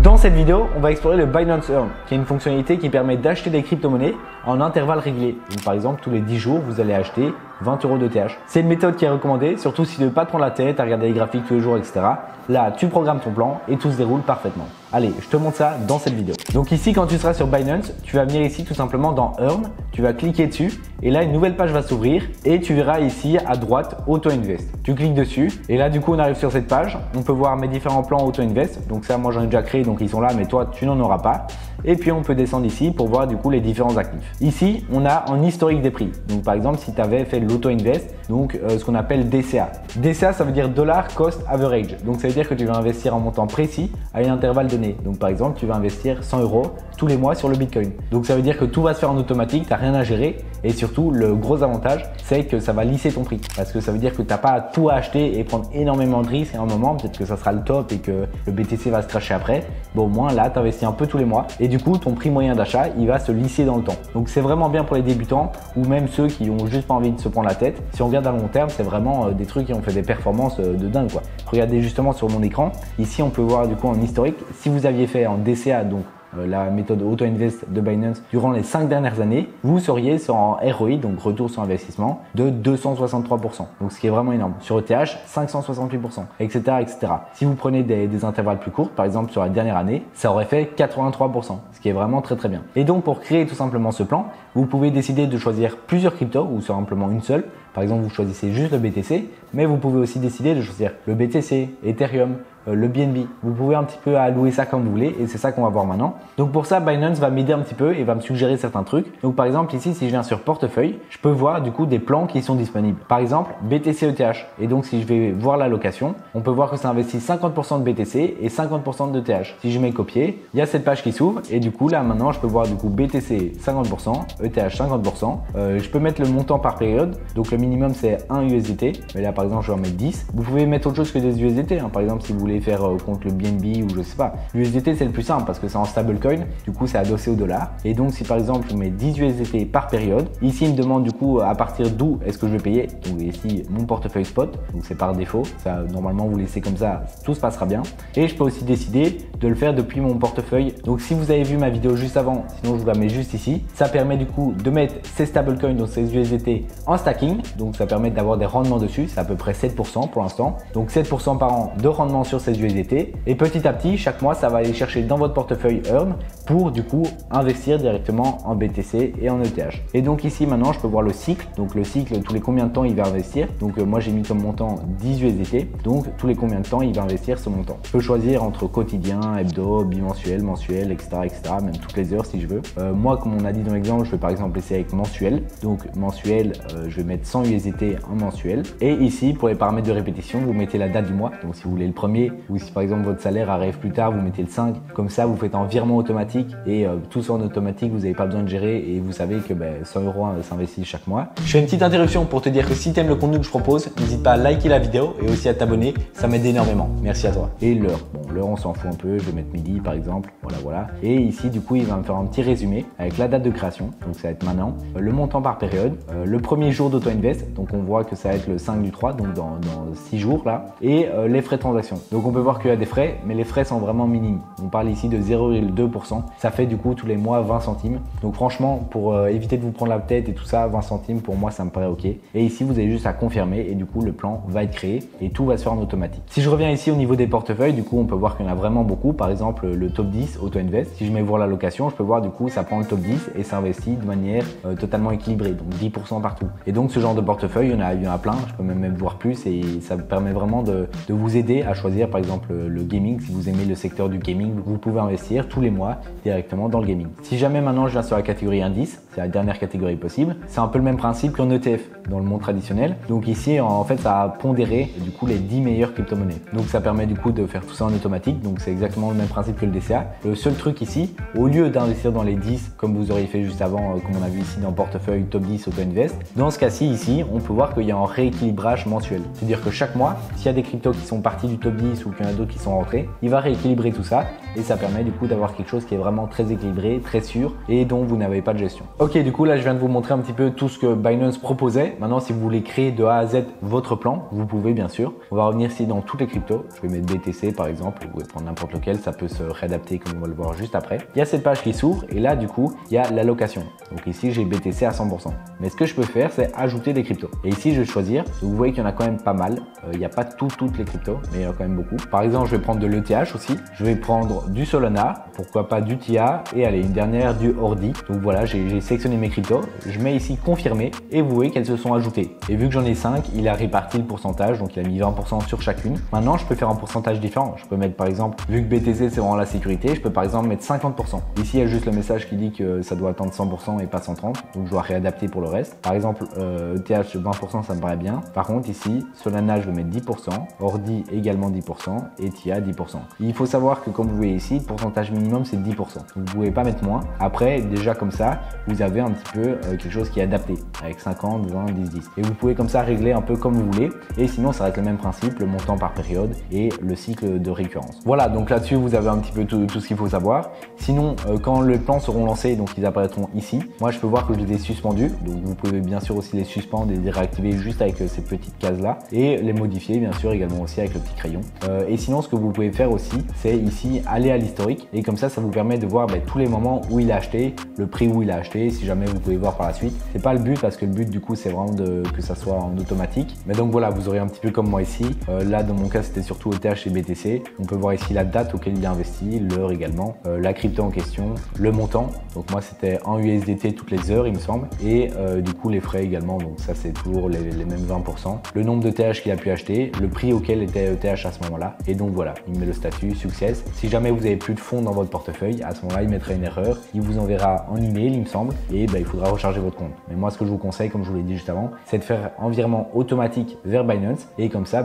Dans cette vidéo, on va explorer le Binance Earn, qui est une fonctionnalité qui permet d'acheter des crypto-monnaies en intervalles réguliers. Donc, par exemple, tous les 10 jours, vous allez acheter 20 € de TH. C'est une méthode qui est recommandée, surtout si tu ne veux pas te prendre la tête à regarder les graphiques tous les jours, etc. Là, tu programmes ton plan et tout se déroule parfaitement. Allez, je te montre ça dans cette vidéo. Donc ici, quand tu seras sur Binance, tu vas venir ici tout simplement dans Earn, tu vas cliquer dessus et là, une nouvelle page va s'ouvrir et tu verras ici à droite Auto Invest. Tu cliques dessus et là, du coup, on arrive sur cette page. On peut voir mes différents plans Auto Invest. Donc ça, moi, j'en ai déjà créé, donc ils sont là, mais toi, tu n'en auras pas. Et puis, on peut descendre ici pour voir du coup les différents actifs. Ici, on a en historique des prix. Donc par exemple, si tu avais fait l'Auto Invest, donc ce qu'on appelle DCA. DCA, ça veut dire Dollar Cost Average. Donc ça veut dire que tu vas investir en montant précis à un intervalle donné. Donc par exemple, tu vas investir 100 € tous les mois sur le Bitcoin. Donc ça veut dire que tout va se faire en automatique, tu n'as rien à gérer. Et surtout, le gros avantage, c'est que ça va lisser ton prix. Parce que ça veut dire que tu n'as pas à tout acheter et prendre énormément de risques. Et à un moment, peut-être que ça sera le top et que le BTC va se crasher après. Bon, au moins là, tu investis un peu tous les mois. Et du coup, ton prix moyen d'achat, il va se lisser dans le temps. Donc c'est vraiment bien pour les débutants ou même ceux qui ont juste pas envie de se prendre la tête. Si on regarde à long terme, c'est vraiment des trucs qui ont fait des performances de dingue, quoi. Regardez justement sur mon écran. Ici, on peut voir du coup en historique. Si vous aviez fait en DCA, donc la méthode Auto Invest de Binance durant les 5 dernières années, vous seriez en ROI, donc retour sur investissement, de 263%. Donc ce qui est vraiment énorme. Sur ETH, 568%, etc., etc. Si vous prenez des intervalles plus courts, par exemple sur la dernière année, ça aurait fait 83%, ce qui est vraiment très très bien. Et donc pour créer tout simplement ce plan, vous pouvez décider de choisir plusieurs cryptos ou simplement une seule. Par exemple, vous choisissez juste le BTC, mais vous pouvez aussi décider de choisir le BTC, Ethereum, le BNB. Vous pouvez un petit peu allouer ça comme vous voulez et c'est ça qu'on va voir maintenant. Donc pour ça, Binance va m'aider un petit peu et va me suggérer certains trucs. Donc par exemple ici, si je viens sur portefeuille, je peux voir du coup des plans qui sont disponibles. Par exemple, BTC ETH. Et donc si je vais voir l'allocation, on peut voir que ça investit 50% de BTC et 50% de ETH. Si je mets copier, il y a cette page qui s'ouvre et du coup là maintenant je peux voir du coup BTC 50%, ETH 50%. Je peux mettre le montant par période. Donc le minimum c'est 1 USDT. Mais là par exemple je vais en mettre 10. Vous pouvez mettre autre chose que des USDT. Par exemple si vous voulez faire contre le BNB ou je sais pas. L'USDT c'est le plus simple parce que c'est en stablecoin, du coup c'est adossé au dollar. Et donc si par exemple je mets 10 USDT par période, ici il me demande du coup à partir d'où est-ce que je vais payer. Donc ici mon portefeuille spot, donc c'est par défaut. Ça normalement vous laissez comme ça, tout se passera bien. Et je peux aussi décider de le faire depuis mon portefeuille. Donc si vous avez vu ma vidéo juste avant, sinon je vous la mets juste ici, ça permet du coup de mettre ces stablecoins, donc ces USDT en stacking. Donc ça permet d'avoir des rendements dessus, c'est à peu près 7% pour l'instant. Donc 7% par an de rendement sur ces USDT. Et petit à petit, chaque mois, ça va aller chercher dans votre portefeuille Earn pour du coup investir directement en BTC et en ETH. Et donc ici maintenant, je peux voir le cycle. Donc le cycle, tous les combien de temps il va investir. Donc moi j'ai mis comme montant 10 USDT. Donc tous les combien de temps il va investir ce montant. Je peux choisir entre quotidien, hebdo, bimensuel, mensuel, etc., etc. Même toutes les heures si je veux. Moi, comme on a dit dans l'exemple, je vais par exemple essayer avec mensuel. Donc mensuel, je vais mettre 100 USDT en mensuel. Et ici, pour les paramètres de répétition, vous mettez la date du mois. Donc si vous voulez le premier ou si par exemple votre salaire arrive plus tard, vous mettez le 5. Comme ça, vous faites en virement automatique et tout ça en automatique, vous n'avez pas besoin de gérer et vous savez que 100 € s'investit chaque mois. Je fais une petite interruption pour te dire que si tu aimes le contenu que je propose, n'hésite pas à liker la vidéo et aussi à t'abonner, ça m'aide énormément. Merci à toi. Et l'heure, bon l'heure on s'en fout un peu, je vais mettre midi par exemple, voilà. Et ici du coup il va me faire un petit résumé avec la date de création, donc ça va être maintenant, le montant par période, le premier jour d'auto invest, donc on voit que ça va être le 5 du 3, donc dans 6 jours là, et les frais de transaction. Donc on peut voir qu'il y a des frais, mais les frais sont vraiment minimes. On parle ici de 0,2%. Ça fait du coup tous les mois 20 centimes. Donc franchement, pour éviter de vous prendre la tête et tout ça, 20 centimes pour moi ça me paraît ok. Et ici vous avez juste à confirmer et du coup le plan va être créé et tout va se faire en automatique. Si je reviens ici au niveau des portefeuilles, du coup on peut voir qu'il y en a vraiment beaucoup. Par exemple le top 10 Auto Invest. Si je mets voir l'allocation, je peux voir du coup ça prend le top 10 et ça investit de manière totalement équilibrée, donc 10% partout. Et donc ce genre de portefeuille, il y en a plein. Je peux même voir plus et ça permet vraiment de vous aider à choisir par exemple le gaming. Si vous aimez le secteur du gaming, vous pouvez investir tous les mois directement dans le gaming. Si jamais maintenant je viens sur la catégorie indice, c'est la dernière catégorie possible, c'est un peu le même principe qu'en ETF dans le monde traditionnel. Donc ici en fait ça a pondéré du coup les 10 meilleures crypto-monnaies. Donc ça permet du coup de faire tout ça en automatique, donc c'est exactement le même principe que le DCA. Le seul truc ici, au lieu d'investir dans les 10 comme vous auriez fait juste avant, comme on a vu ici dans portefeuille top 10 Auto Invest, dans ce cas-ci ici on peut voir qu'il y a un rééquilibrage mensuel. C'est-à-dire que chaque mois, s'il y a des cryptos qui sont partis du top 10 ou qu'il y en a d'autres qui sont rentrés, il va rééquilibrer tout ça et ça permet du coup d'avoir quelque chose qui est vraiment très équilibré, très sûr et dont vous n'avez pas de gestion. Ok, Ok, du coup là je viens de vous montrer un petit peu tout ce que Binance proposait. Maintenant si vous voulez créer de A à Z votre plan, vous pouvez bien sûr. On va revenir ici dans toutes les cryptos. Je vais mettre BTC par exemple, vous pouvez prendre n'importe lequel, ça peut se réadapter comme on va le voir juste après. Il y a cette page qui s'ouvre et là du coup il y a l'allocation. Donc ici j'ai BTC à 100%. Mais ce que je peux faire c'est ajouter des cryptos. Et ici je vais choisir, vous voyez qu'il y en a quand même pas mal. Il n'y a pas toutes les cryptos, mais il y en a quand même beaucoup. Par exemple je vais prendre de l'ETH aussi, je vais prendre du Solana, pourquoi pas du TIA et allez une dernière du Ordi. Donc voilà, j'ai sélectionné mes cryptos, je mets ici confirmer et vous voyez qu'elles se sont ajoutées. Et vu que j'en ai 5, il a réparti le pourcentage, donc il a mis 20% sur chacune. Maintenant je peux faire un pourcentage différent, je peux mettre par exemple, vu que BTC c'est vraiment la sécurité, je peux par exemple mettre 50%. Ici il y a juste le message qui dit que ça doit attendre 100% et pas 130, donc je dois réadapter pour le reste. Par exemple ETH 20% ça me paraît bien. Par contre ici Solana je vais mettre 10%, Ordi également 10% et TIA 10%. Il faut savoir que comme vous voyez ici, le pourcentage minimum c'est 10%. Vous ne pouvez pas mettre moins. Après déjà comme ça, vous avez un petit peu quelque chose qui est adapté avec 50, 20, 10, 10. Et vous pouvez comme ça régler un peu comme vous voulez. Et sinon ça reste le même principe, le montant par période et le cycle de récurrence. Voilà, donc là-dessus vous avez un petit peu tout ce qu'il faut savoir. Sinon quand les plans seront lancés, donc ils apparaîtront ici, moi je peux voir que je les ai suspendus. Donc vous pouvez bien sûr aussi les suspendre et les réactiver juste avec ces petites cases là et les modifier bien sûr également aussi avec le petit crayon. Et sinon ce que vous pouvez faire aussi c'est ici aller à l'historique et comme ça vous permet de voir tous les moments où il a acheté, le prix où il a acheté, si jamais vous pouvez voir par la suite. C'est pas le but parce que le but du coup c'est vraiment que ça soit en automatique. Mais donc voilà, vous aurez un petit peu comme moi ici. Là dans mon cas c'était surtout ETH et BTC. On peut voir ici la date auquel il a investi, l'heure également, la crypto en question, le montant. Donc moi c'était en USDT toutes les heures il me semble. Et du coup les frais également, donc ça c'est toujours les mêmes 20%. Le nombre de TH qu'il a pu acheter, le prix auquel était ETH à ce moment-là. Et donc voilà, il met le statut success. Si jamais vous avez plus de fonds dans votre portefeuille, à ce moment-là il mettra une erreur. Il vous enverra en email il me semble et il faudra recharger votre compte. Mais moi ce que je vous conseille, comme je vous l'ai dit juste avant, c'est de faire un virement automatique vers Binance et comme ça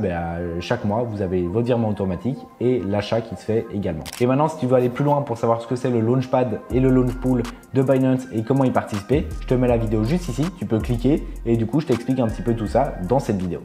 chaque mois vous avez votre virement automatique et l'achat qui se fait également. Et maintenant si tu veux aller plus loin pour savoir ce que c'est le Launchpad et le Launchpool de Binance et comment y participer, je te mets la vidéo juste ici, tu peux cliquer et du coup je t'explique un petit peu tout ça dans cette vidéo.